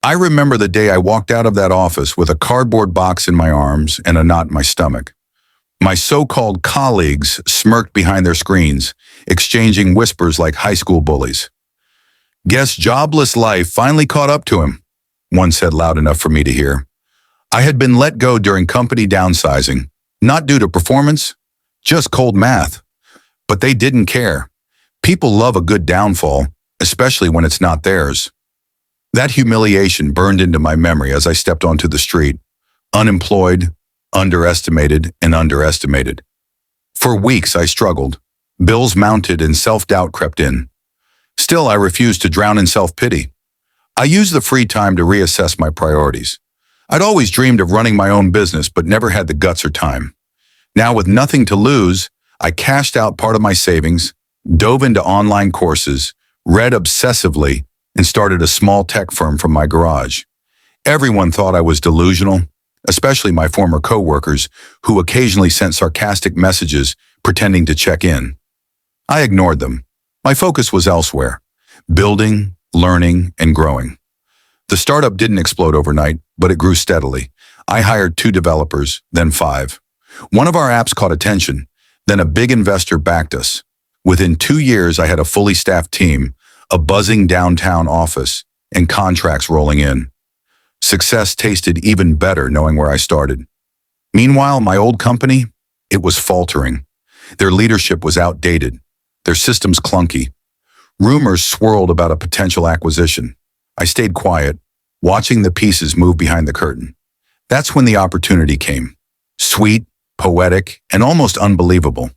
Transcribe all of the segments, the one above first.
I remember the day I walked out of that office with a cardboard box in my arms and a knot in my stomach. My so-called colleagues smirked behind their screens, exchanging whispers like high school bullies. "Guess jobless life finally caught up to him," one said loud enough for me to hear. I had been let go during company downsizing, not due to performance, just cold math. But they didn't care. People love a good downfall, especially when it's not theirs. That humiliation burned into my memory as I stepped onto the street, unemployed, underestimated, and underestimated. For weeks I struggled. Bills mounted and self-doubt crept in. Still, I refused to drown in self-pity. I used the free time to reassess my priorities. I'd always dreamed of running my own business, but never had the guts or time. Now, with nothing to lose, I cashed out part of my savings, dove into online courses, read obsessively, and started a small tech firm from my garage. Everyone thought I was delusional, especially my former coworkers, who occasionally sent sarcastic messages pretending to check in. I ignored them. My focus was elsewhere, building, learning, and growing. The startup didn't explode overnight, but it grew steadily. I hired 2 developers, then 5. One of our apps caught attention, then a big investor backed us. Within 2 years, I had a fully staffed team, a buzzing downtown office, and contracts rolling in. Success tasted even better knowing where I started. Meanwhile, my old company, it was faltering. Their leadership was outdated, their systems clunky. Rumors swirled about a potential acquisition. I stayed quiet, watching the pieces move behind the curtain. That's when the opportunity came. Sweet, poetic, and almost unbelievable.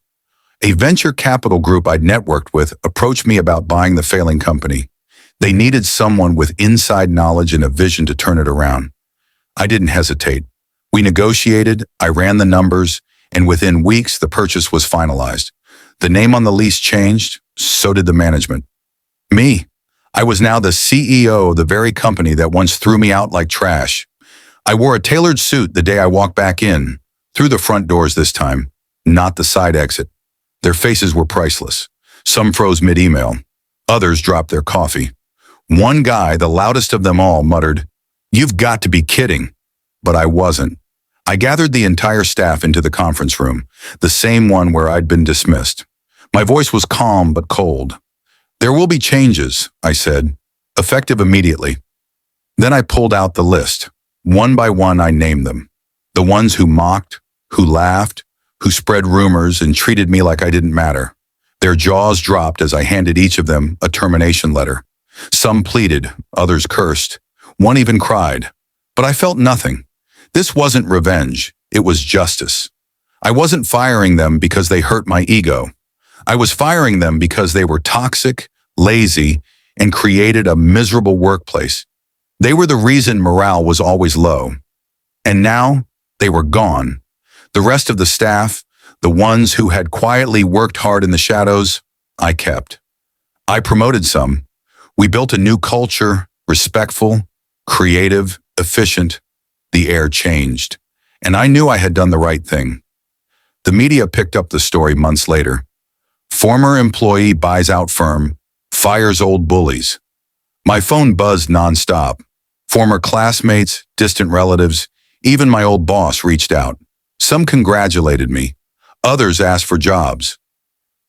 A venture capital group I'd networked with approached me about buying the failing company. They needed someone with inside knowledge and a vision to turn it around. I didn't hesitate. We negotiated, I ran the numbers, and within weeks the purchase was finalized. The name on the lease changed, so did the management. Me. I was now the CEO of the very company that once threw me out like trash. I wore a tailored suit the day I walked back in, through the front doors this time, not the side exit. Their faces were priceless. Some froze mid-email. Others dropped their coffee. One guy, the loudest of them all, muttered, "You've got to be kidding." But I wasn't. I gathered the entire staff into the conference room, the same one where I'd been dismissed. My voice was calm but cold. "There will be changes," I said, effective immediately. Then I pulled out the list. One by one, I named them. The ones who mocked, who laughed, who spread rumors and treated me like I didn't matter. Their jaws dropped as I handed each of them a termination letter. Some pleaded, others cursed. One even cried. But I felt nothing. This wasn't revenge. It was justice. I wasn't firing them because they hurt my ego. I was firing them because they were toxic, lazy, and created a miserable workplace. They were the reason morale was always low. And now, they were gone. The rest of the staff, the ones who had quietly worked hard in the shadows, I kept. I promoted some. We built a new culture, respectful, creative, efficient. The air changed, and I knew I had done the right thing. The media picked up the story months later. Former employee buys out firm, fires old bullies. My phone buzzed nonstop. Former classmates, distant relatives, even my old boss reached out. Some congratulated me. Others asked for jobs.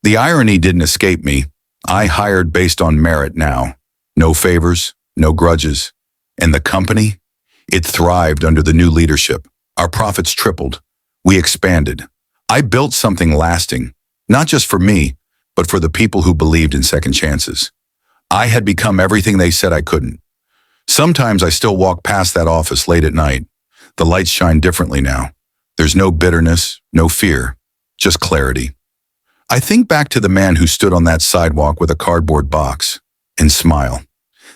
The irony didn't escape me. I hired based on merit now. No favors, no grudges. And the company? It thrived under the new leadership. Our profits tripled. We expanded. I built something lasting, not just for me, but for the people who believed in second chances. I had become everything they said I couldn't. Sometimes I still walk past that office late at night. The lights shine differently now. There's no bitterness, no fear, just clarity. I think back to the man who stood on that sidewalk with a cardboard box and smile.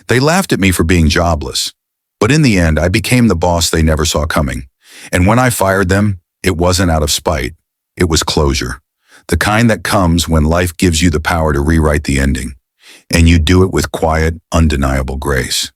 They laughed at me for being jobless. But in the end, I became the boss they never saw coming. And when I fired them, it wasn't out of spite. It was closure. The kind that comes when life gives you the power to rewrite the ending. And you do it with quiet, undeniable grace.